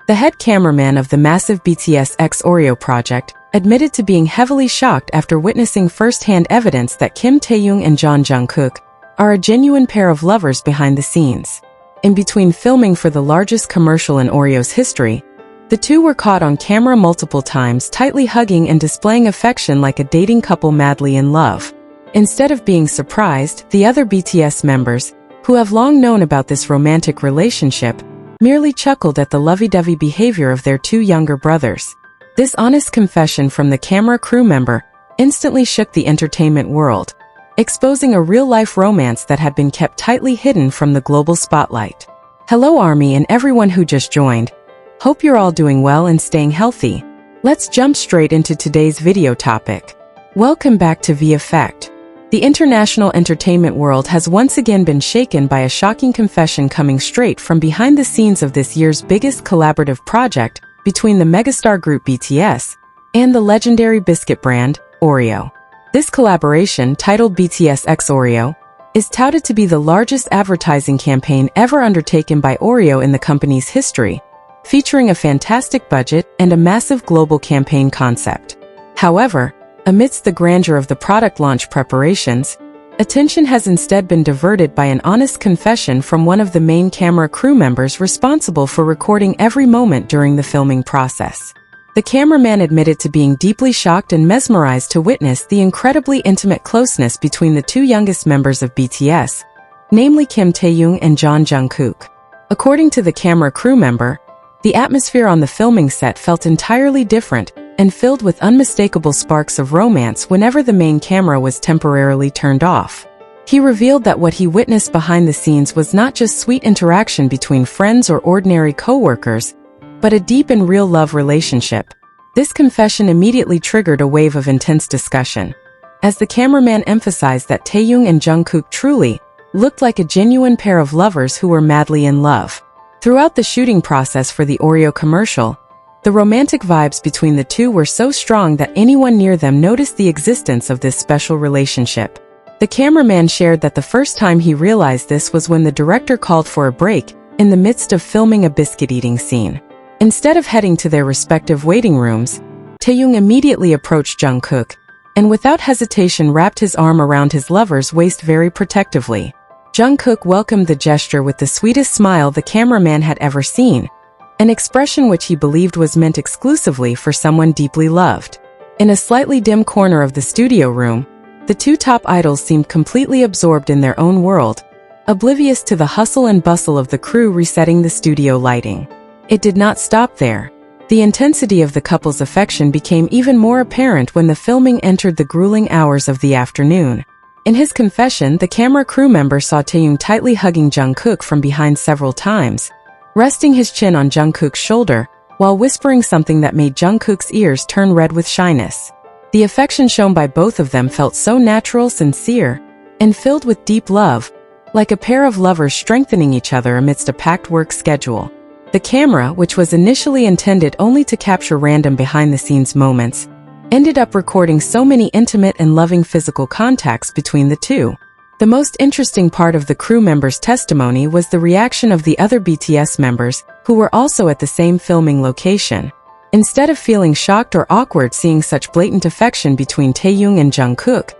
The head cameraman of the massive BTS X Oreo project admitted to being heavily shocked after witnessing first-hand evidence that Kim Taehyung and Jungkook are a genuine pair of lovers behind the scenes. In between filming for the largest commercial in Oreo's history, the two were caught on camera multiple times tightly hugging and displaying affection like a dating couple madly in love. Instead of being surprised, the other BTS members, who have long known about this romantic relationship, merely chuckled at the lovey-dovey behavior of their two younger brothers. This honest confession from the camera crew member instantly shook the entertainment world, exposing a real-life romance that had been kept tightly hidden from the global spotlight. Hello ARMY and everyone who just joined. Hope you're all doing well and staying healthy. Let's jump straight into today's video topic. Welcome back to Vkook. The international entertainment world has once again been shaken by a shocking confession coming straight from behind the scenes of this year's biggest collaborative project between the megastar group BTS and the legendary biscuit brand, Oreo. This collaboration, titled BTS X Oreo, is touted to be the largest advertising campaign ever undertaken by Oreo in the company's history, featuring a fantastic budget and a massive global campaign concept. However, amidst the grandeur of the product launch preparations, attention has instead been diverted by an honest confession from one of the main camera crew members responsible for recording every moment during the filming process. The cameraman admitted to being deeply shocked and mesmerized to witness the incredibly intimate closeness between the two youngest members of BTS, namely Kim Taehyung and Jungkook. According to the camera crew member, the atmosphere on the filming set felt entirely different and filled with unmistakable sparks of romance whenever the main camera was temporarily turned off. He revealed that what he witnessed behind the scenes was not just sweet interaction between friends or ordinary co-workers, but a deep and real love relationship. This confession immediately triggered a wave of intense discussion, as the cameraman emphasized that Taehyung and Jungkook truly looked like a genuine pair of lovers who were madly in love. Throughout the shooting process for the Oreo commercial, the romantic vibes between the two were so strong that anyone near them noticed the existence of this special relationship. The cameraman shared that the first time he realized this was when the director called for a break in the midst of filming a biscuit-eating scene. Instead of heading to their respective waiting rooms, Taehyung immediately approached Jungkook, and without hesitation wrapped his arm around his lover's waist very protectively. Jungkook welcomed the gesture with the sweetest smile the cameraman had ever seen, an expression which he believed was meant exclusively for someone deeply loved. In a slightly dim corner of the studio room, the two top idols seemed completely absorbed in their own world, oblivious to the hustle and bustle of the crew resetting the studio lighting. It did not stop there. The intensity of the couple's affection became even more apparent when the filming entered the grueling hours of the afternoon. In his confession, the camera crew member saw Taehyung tightly hugging Jungkook from behind several times, resting his chin on Jungkook's shoulder, while whispering something that made Jungkook's ears turn red with shyness. The affection shown by both of them felt so natural, sincere, and filled with deep love, like a pair of lovers strengthening each other amidst a packed work schedule. The camera, which was initially intended only to capture random behind-the-scenes moments, ended up recording so many intimate and loving physical contacts between the two. The most interesting part of the crew members' testimony was the reaction of the other BTS members, who were also at the same filming location. Instead of feeling shocked or awkward seeing such blatant affection between Taehyung and Jungkook,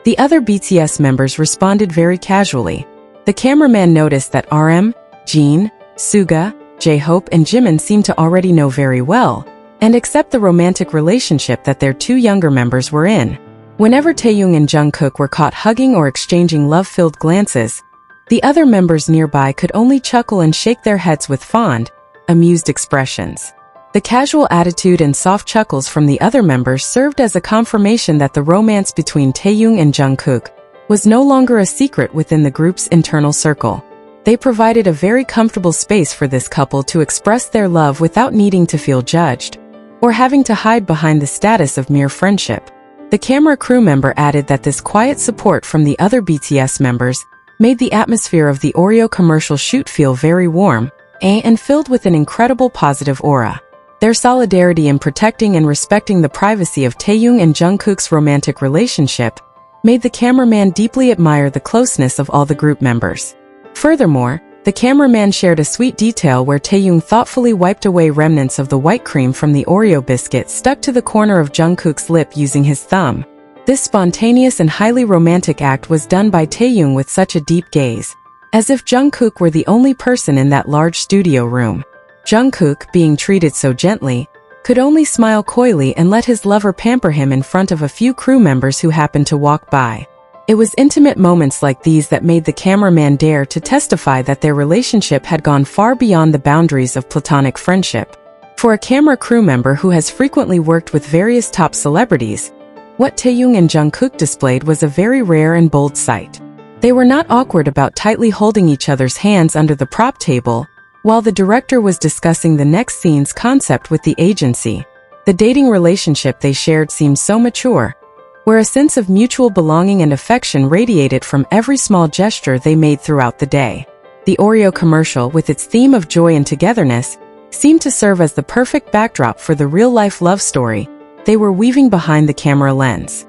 the other BTS members responded very casually. The cameraman noticed that RM, Jin, Suga, J-Hope and Jimin seemed to already know very well and accept the romantic relationship that their two younger members were in. Whenever Taehyung and Jungkook were caught hugging or exchanging love-filled glances, the other members nearby could only chuckle and shake their heads with fond, amused expressions. The casual attitude and soft chuckles from the other members served as a confirmation that the romance between Taehyung and Jungkook was no longer a secret within the group's internal circle. They provided a very comfortable space for this couple to express their love without needing to feel judged or having to hide behind the status of mere friendship. The camera crew member added that this quiet support from the other BTS members made the atmosphere of the Oreo commercial shoot feel very warm and filled with an incredible positive aura. Their solidarity in protecting and respecting the privacy of Taehyung and Jungkook's romantic relationship made the cameraman deeply admire the closeness of all the group members. Furthermore, The cameraman shared a sweet detail where Taehyung thoughtfully wiped away remnants of the white cream from the Oreo biscuit stuck to the corner of Jungkook's lip using his thumb. This spontaneous and highly romantic act was done by Taehyung with such a deep gaze, as if Jungkook were the only person in that large studio room. Jungkook, being treated so gently, could only smile coyly and let his lover pamper him in front of a few crew members who happened to walk by. It was intimate moments like these that made the cameraman dare to testify that their relationship had gone far beyond the boundaries of platonic friendship. For a camera crew member who has frequently worked with various top celebrities, what Taehyung and Jungkook displayed was a very rare and bold sight. They were not awkward about tightly holding each other's hands under the prop table, while the director was discussing the next scene's concept with the agency. The dating relationship they shared seemed so mature, where a sense of mutual belonging and affection radiated from every small gesture they made throughout the day. The Oreo commercial, with its theme of joy and togetherness, seemed to serve as the perfect backdrop for the real-life love story they were weaving behind the camera lens.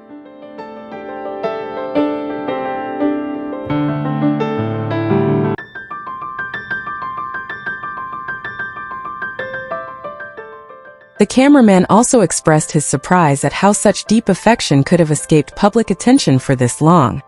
The cameraman also expressed his surprise at how such deep affection could have escaped public attention for this long,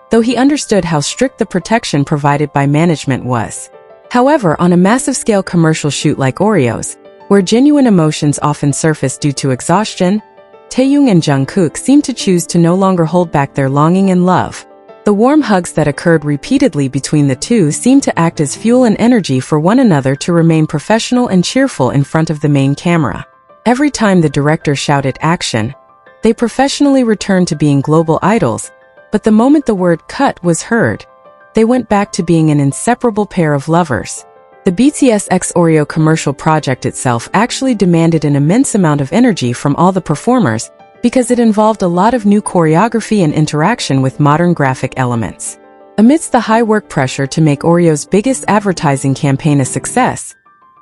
though he understood how strict the protection provided by management was. However, on a massive-scale commercial shoot like Oreo's, where genuine emotions often surface due to exhaustion, Taehyung and Jungkook seemed to choose to no longer hold back their longing and love. The warm hugs that occurred repeatedly between the two seemed to act as fuel and energy for one another to remain professional and cheerful in front of the main camera. Every time the director shouted action, they professionally returned to being global idols, but the moment the word cut was heard, they went back to being an inseparable pair of lovers. The BTS Oreo commercial project itself actually demanded an immense amount of energy from all the performers because it involved a lot of new choreography and interaction with modern graphic elements. Amidst the high work pressure to make Oreo's biggest advertising campaign a success,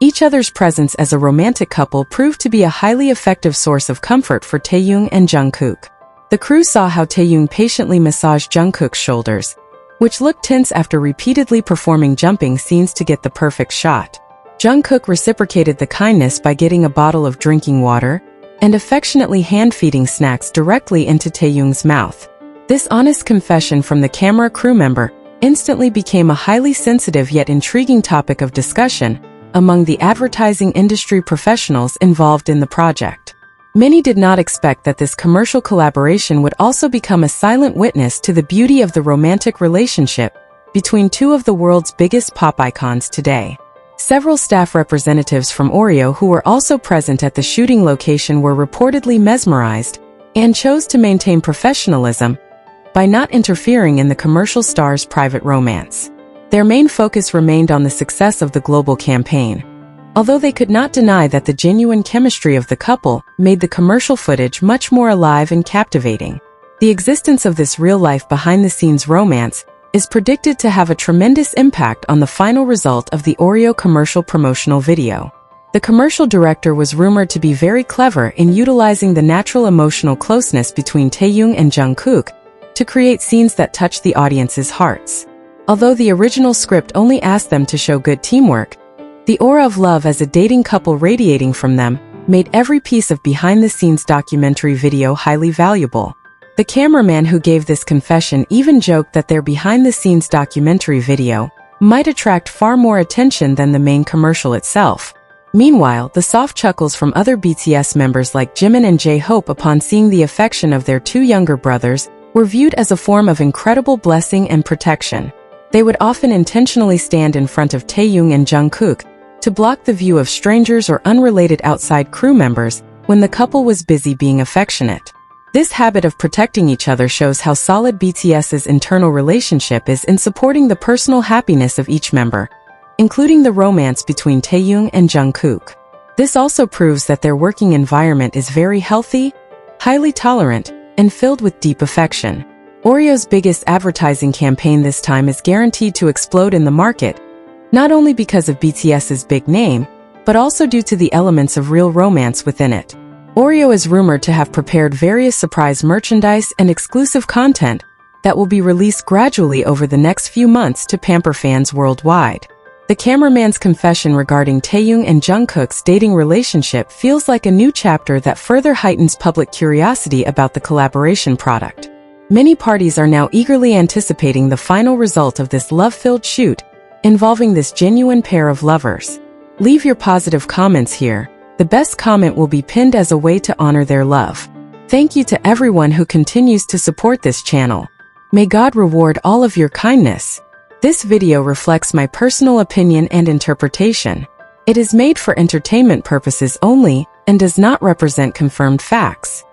each other's presence as a romantic couple proved to be a highly effective source of comfort for Taehyung and Jungkook. The crew saw how Taehyung patiently massaged Jungkook's shoulders, which looked tense after repeatedly performing jumping scenes to get the perfect shot. Jungkook reciprocated the kindness by getting a bottle of drinking water and affectionately hand-feeding snacks directly into Taehyung's mouth. This honest confession from the camera crew member instantly became a highly sensitive yet intriguing topic of discussion among the advertising industry professionals involved in the project. Many did not expect that this commercial collaboration would also become a silent witness to the beauty of the romantic relationship between two of the world's biggest pop icons today. Several staff representatives from Oreo who were also present at the shooting location were reportedly mesmerized and chose to maintain professionalism by not interfering in the commercial star's private romance. Their main focus remained on the success of the global campaign, although they could not deny that the genuine chemistry of the couple made the commercial footage much more alive and captivating. The existence of this real-life behind-the-scenes romance is predicted to have a tremendous impact on the final result of the Oreo commercial promotional video. The commercial director was rumored to be very clever in utilizing the natural emotional closeness between Taehyung and Jungkook to create scenes that touch the audience's hearts. Although the original script only asked them to show good teamwork, the aura of love as a dating couple radiating from them made every piece of behind-the-scenes documentary video highly valuable. The cameraman who gave this confession even joked that their behind-the-scenes documentary video might attract far more attention than the main commercial itself. Meanwhile, the soft chuckles from other BTS members like Jimin and J-Hope upon seeing the affection of their two younger brothers were viewed as a form of incredible blessing and protection. They would often intentionally stand in front of Taehyung and Jungkook to block the view of strangers or unrelated outside crew members when the couple was busy being affectionate. This habit of protecting each other shows how solid BTS's internal relationship is in supporting the personal happiness of each member, including the romance between Taehyung and Jungkook. This also proves that their working environment is very healthy, highly tolerant, and filled with deep affection. Oreo's biggest advertising campaign this time is guaranteed to explode in the market, not only because of BTS's big name, but also due to the elements of real romance within it. Oreo is rumored to have prepared various surprise merchandise and exclusive content that will be released gradually over the next few months to pamper fans worldwide. The cameraman's confession regarding Taehyung and Jungkook's dating relationship feels like a new chapter that further heightens public curiosity about the collaboration product. Many parties are now eagerly anticipating the final result of this love-filled shoot involving this genuine pair of lovers. Leave your positive comments here. The best comment will be pinned as a way to honor their love. Thank you to everyone who continues to support this channel. May God reward all of your kindness. This video reflects my personal opinion and interpretation. It is made for entertainment purposes only and does not represent confirmed facts.